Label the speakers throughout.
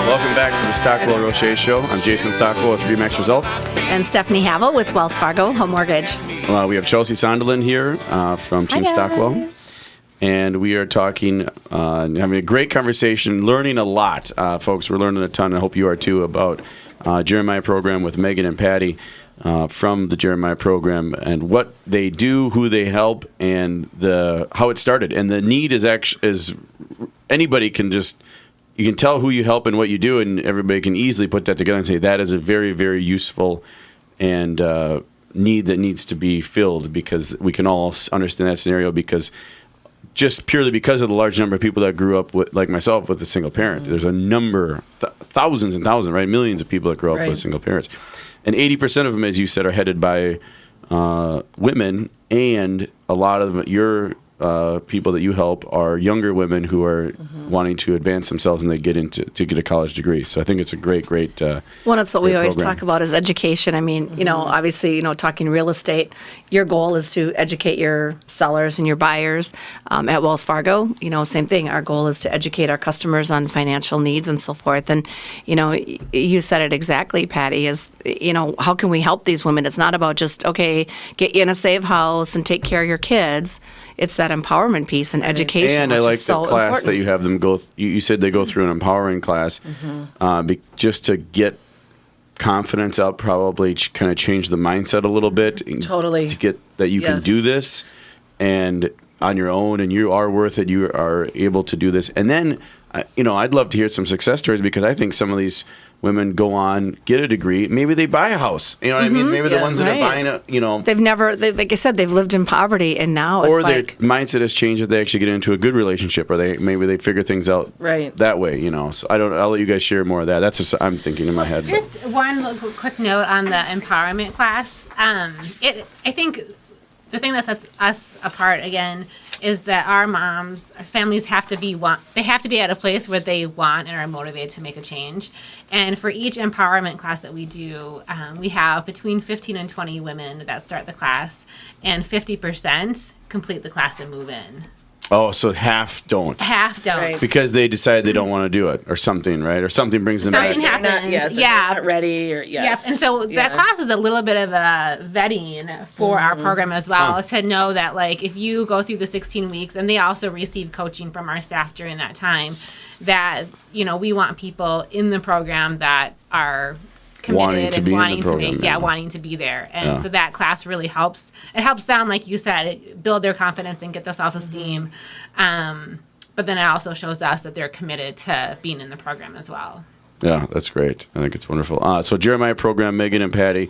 Speaker 1: Welcome back to the Stockwell Roche Show. I'm Jason Stockwell with Remax Results.
Speaker 2: And Stephanie Havel with Wells Fargo Home Mortgage.
Speaker 1: We have Chelsea Sonderland here from Team Stockwell. And we are talking, having a great conversation, learning a lot. Folks, we're learning a ton. I hope you are too, about Jeremiah program with Megan and Patty from the Jeremiah program and what they do, who they help, and how it started. And the need is anybody can just, you can tell who you help and what you do, and everybody can easily put that together and say that is a very, very useful and need that needs to be filled, because we can all understand that scenario, because just purely because of the large number of people that grew up with, like myself, with a single parent. There's a number, thousands and thousands, right? Millions of people that grow up with single parents. And 80% of them, as you said, are headed by women, and a lot of your people that you help are younger women who are wanting to advance themselves, and they get a college degree. So I think it's a great
Speaker 2: well, that's what we always talk about, is education. I mean, obviously, talking real estate, your goal is to educate your sellers and your buyers. At Wells Fargo, same thing. Our goal is to educate our customers on financial needs and so forth. And, you said it exactly, Patty, is, how can we help these women? It's not about just, okay, get you in a safe house and take care of your kids. It's that empowerment piece and education.
Speaker 1: And I like
Speaker 2: the
Speaker 1: class
Speaker 2: important.
Speaker 1: that you have them go. You said they go through an empowering class, just to get confidence up. Probably kind of change the mindset a little bit.
Speaker 3: Totally.
Speaker 1: To get that you can do this, and on your own, and you are worth it. You are able to do this. And then, I'd love to hear some success stories, because I think some of these women go on, get a degree, maybe they buy a house. You know what I mean? Maybe the ones that are buying
Speaker 2: they've never, like I said, they've lived in poverty, and now it's
Speaker 1: their mindset has changed, that they actually get into a good relationship, or maybe they figure things out that way. So I'll let you guys share more of that. That's what I'm thinking in my head.
Speaker 4: Just one little quick note on the empowerment class. I think the thing that sets us apart, again, is that our families have to be at a place where they want and are motivated to make a change. And for each empowerment class that we do, we have between 15 and 20 women that start the class, and 50% complete the class and move in.
Speaker 1: Oh, so half don't.
Speaker 4: Half don't.
Speaker 3: Right.
Speaker 1: Because they decide they don't want to do it, or something, right? Or something brings them back.
Speaker 4: Something happens.
Speaker 3: They're not ready, or
Speaker 4: Yep. And so that class is a little bit of a vetting for our program as well, to know that, like, if you go through the 16 weeks, and they also receive coaching from our staff during that time, that, we want people in the program that are committed wanting to be there. And so that class really helps. It helps them, like you said, build their confidence and get the self-esteem. But then it also shows us that they're committed to being in the program as well.
Speaker 1: Yeah, that's great. I think it's wonderful. So Jeremiah program, Megan and Patty,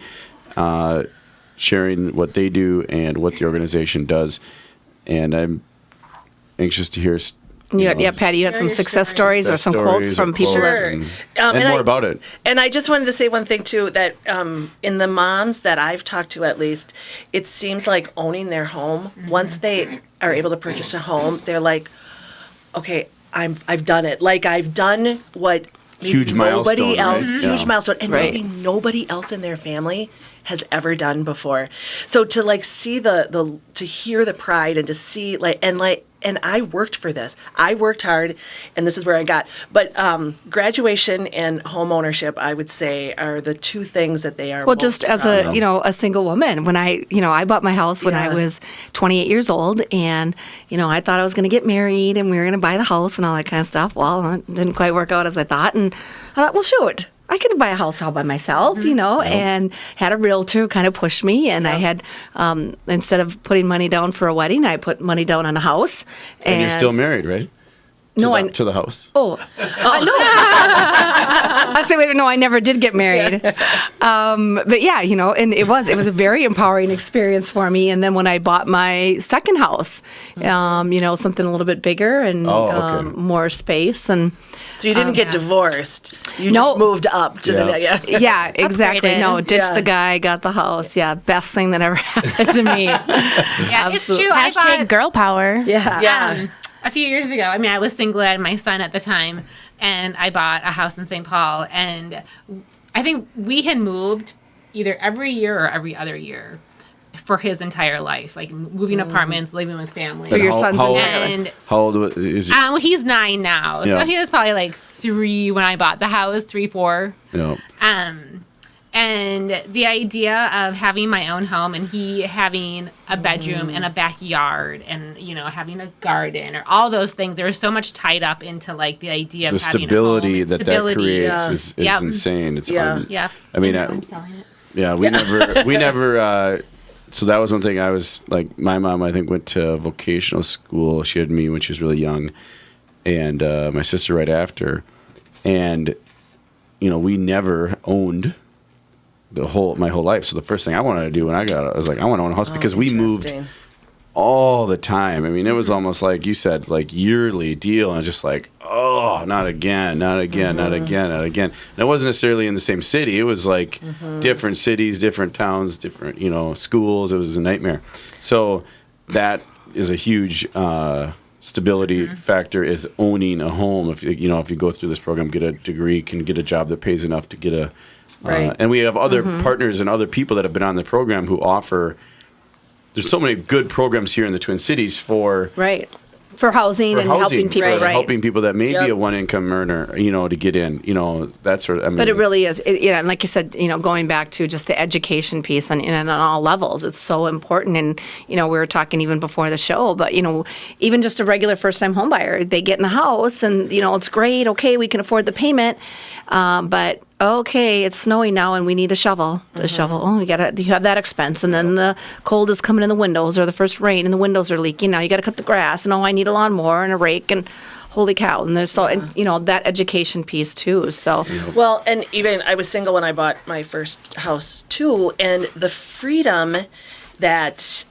Speaker 1: sharing what they do and what the organization does. And I'm anxious to hear
Speaker 2: Patty, you had some success stories or some quotes from people.
Speaker 1: And more about it.
Speaker 3: And I just wanted to say one thing, too, that in the moms that I've talked to, at least, it seems like owning their home, once they are able to purchase a home, they're like, okay, I've done it. Like, I've done what
Speaker 1: huge
Speaker 3: nobody
Speaker 1: milestone,
Speaker 3: else,
Speaker 1: right?
Speaker 3: huge milestone, and maybe nobody else in their family has ever done before. So to see to hear the pride, and to see and I worked for this. I worked hard, and this is where I got. But graduation and home ownership, I would say, are the two things that they are.
Speaker 2: Well, just as a single woman, when I bought my house when I was 28 years old, and I thought I was going to get married, and we were going to buy the house and all that kind of stuff. Well, it didn't quite work out as I thought, and I thought, well, shoot, I could buy a house all by myself, and had a realtor kind of push me. And I had, instead of putting money down for a wedding, I put money down on a house.
Speaker 1: And you're still married, right? To the house.
Speaker 2: Oh, no. I say, wait, no, I never did get married. But yeah, and it was a very empowering experience for me. And then when I bought my second house, something a little bit bigger and more space. And
Speaker 3: so you didn't get divorced. You just moved up to the
Speaker 2: Yeah, exactly.
Speaker 4: Upgraded.
Speaker 2: No, ditched the guy, got the house. Yeah, best thing that ever happened to me.
Speaker 4: Yeah, it's true.
Speaker 5: Hashtag girl power.
Speaker 2: Yeah.
Speaker 4: A few years ago, I was single. I had my son at the time, and I bought a house in St. Paul. And I think we had moved either every year or every other year for his entire life, like moving apartments, living with family.
Speaker 2: For your son's entire
Speaker 4: life.
Speaker 1: How old is he?
Speaker 4: Well, he's 9 now, so he was probably like 3 when I bought the house, 3, 4.
Speaker 1: Yeah.
Speaker 4: And the idea of having my own home and he having a bedroom and a backyard and, you know, having a garden or all those things, there's so much tied up into like the idea of having
Speaker 1: stability
Speaker 4: a home.
Speaker 1: That creates is insane. It's hard.
Speaker 4: Yeah.
Speaker 1: I mean,
Speaker 4: I'm selling it.
Speaker 1: Yeah, we never. So that was one thing. I was like, my mom, I think, went to vocational school. She had me when she was really young, and my sister right after. And you know, we never owned my whole life. So the first thing I wanted to do when I was like, I want to own a house because we moved all the time. I mean, it was almost like you said, like yearly deal, and just like, oh, not again, not again, not again, not again. And it wasn't necessarily in the same city. It was like different cities, different towns, different, you know, schools. It was a nightmare. So that is a huge stability factor, is owning a home. If you go through this program, get a degree, can get a job that pays enough to get a and we have other partners and other people that have been on the program who offer. There's so many good programs here in the Twin Cities for
Speaker 2: housing and helping people,
Speaker 1: helping people that may be a one-income earner, you know, to get in, you know, that sort of. I mean,
Speaker 2: but it really is, and like you said, you know, going back to just the education piece on all levels, it's so important. And you know, we were talking even before the show, but you know, even just a regular first-time home buyer, they get in the house, and you know, it's great. Okay, we can afford the payment, but okay, it's snowing now and we need a shovel. The shovel, you have that expense. And then the cold is coming in the windows, or the first rain and the windows are leaking. Now you got to cut the grass, and I need a lawnmower and a rake, and holy cow. And there's and, you know, that education piece too. So
Speaker 3: well, and even I was single when I bought my first house too, and the freedom that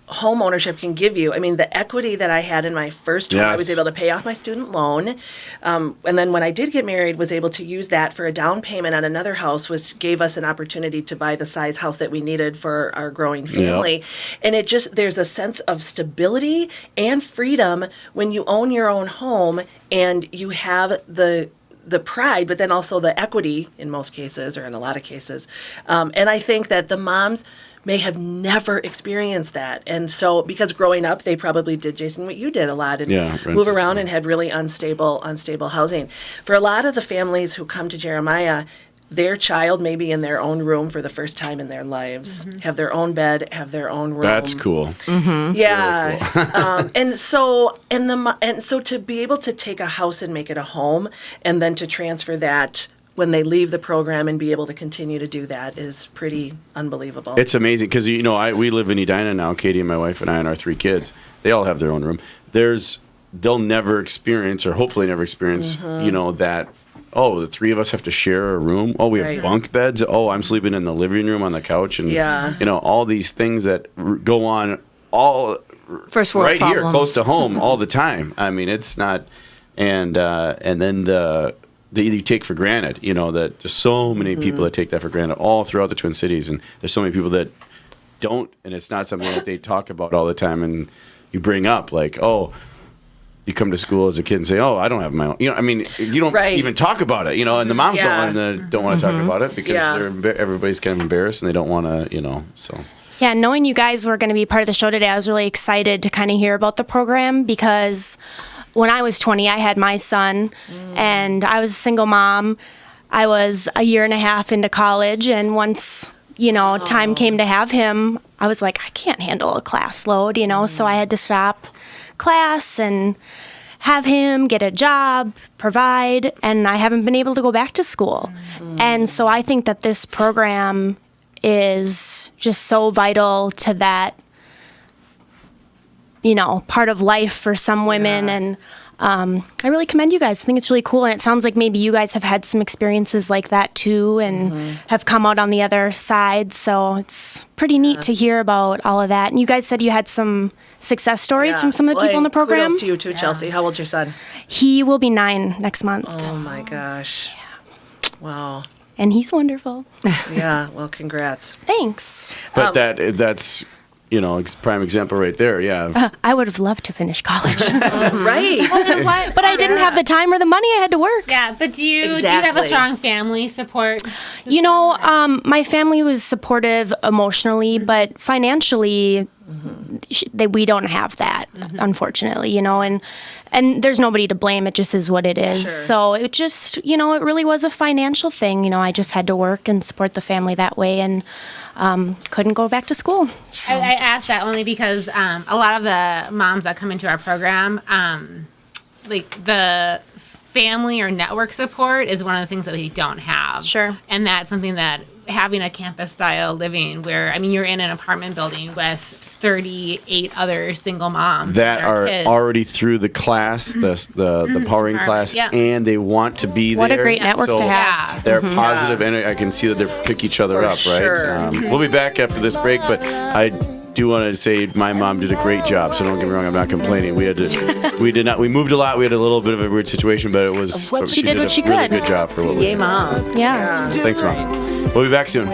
Speaker 3: home ownership can give you. I mean, the equity that I had in my first home, I was able to pay off my student loan. And then when I did get married, was able to use that for a down payment on another house, which gave us an opportunity to buy the size house that we needed for our growing family. And it just, there's a sense of stability and freedom when you own your own home and you have the pride, but then also the equity in most cases, or in a lot of cases. And I think that the moms may have never experienced that. And so, because growing up, they probably did, Jason, what you did a lot, and move around and had really unstable housing. For a lot of the families who come to Jeremiah, their child may be in their own room for the first time in their lives, have their own bed, have their own room.
Speaker 1: That's cool.
Speaker 3: Yeah. Really cool. and so to be able to take a house and make it a home, and then to transfer that when they leave the program and be able to continue to do that is pretty unbelievable.
Speaker 1: It's amazing because, you know, we live in Edina now, Katie and my wife and I and our 3 kids. They all have their own room. They'll never experience, or hopefully never experience, you know, that, oh, the 3 of us have to share a room. Oh, we have bunk beds. Oh, I'm sleeping in the living room on the couch. And, you know, all these things that go on all
Speaker 2: first world
Speaker 1: right
Speaker 2: problems
Speaker 1: here, close to home all the time. I mean, it's not, and then that you take for granted, you know, that there's so many people that take that for granted all throughout the Twin Cities, and there's so many people that don't, and it's not something that they talk about all the time, and you bring up, like, oh, you come to school as a kid and say, oh, I don't have my own, you know, I mean, you don't even talk about it, you know, and the moms don't want to talk about it because everybody's kind of embarrassed and they don't want to, you know, so.
Speaker 5: Yeah, knowing you guys were going to be part of the show today, I was really excited to kind of hear about the program, because when I was 20, I had my son, and I was a single mom. I was a year and a half into college, and once, you know, time came to have him, I was like, I can't handle a class load, you know, so I had to stop class and have him get a job, provide, and I haven't been able to go back to school. And so I think that this program is just so vital to that, you know, part of life for some women. And I really commend you guys. I think it's really cool. And it sounds like maybe you guys have had some experiences like that too, and have come out on the other side. So it's pretty neat to hear about all of that. And you guys said you had some success stories from some of the people in the program.
Speaker 3: Kudos to you too, Chelsea. How old's your son?
Speaker 5: He will be 9 next month.
Speaker 3: Oh my gosh. Yeah. Wow.
Speaker 5: And he's wonderful.
Speaker 3: Yeah, well, congrats.
Speaker 5: Thanks.
Speaker 1: But that's, you know, prime example right there,
Speaker 5: I would have loved to finish college.
Speaker 3: Right.
Speaker 5: But I didn't have the time or the money. I had to work.
Speaker 4: Yeah, but do you have a strong family support?
Speaker 5: You know, my family was supportive emotionally, but financially, we don't have that, unfortunately, you know, and there's nobody to blame. It just is what it is.
Speaker 3: Sure.
Speaker 5: So it just, you know, it really was a financial thing. You know, I just had to work and support the family that way, and couldn't go back to school. So.
Speaker 4: I asked that only because a lot of the moms that come into our program, like the family or network support is one of the things that they don't have.
Speaker 5: Sure.
Speaker 4: And that's something that having a campus style living where, I mean, you're in an apartment building with 38 other single moms
Speaker 1: that
Speaker 4: and
Speaker 1: are
Speaker 4: kids.
Speaker 1: already through the class, the powering class,
Speaker 4: yeah.
Speaker 1: and they want to be
Speaker 5: What
Speaker 1: there.
Speaker 5: a great network
Speaker 1: So
Speaker 5: to have.
Speaker 1: They're positive, and I can see that they pick each other
Speaker 3: For
Speaker 1: up, right?
Speaker 3: sure.
Speaker 1: We'll be back after this break, but I do want to say my mom did a great job, so don't get me wrong, I'm not complaining. We moved a lot. We had a little bit of a weird situation, but it was
Speaker 5: She did what she
Speaker 1: really
Speaker 5: could.
Speaker 1: good job for what we
Speaker 2: Yay,
Speaker 1: did.
Speaker 2: Mom.
Speaker 5: Yeah.
Speaker 1: Thanks, Mom. We'll be back soon.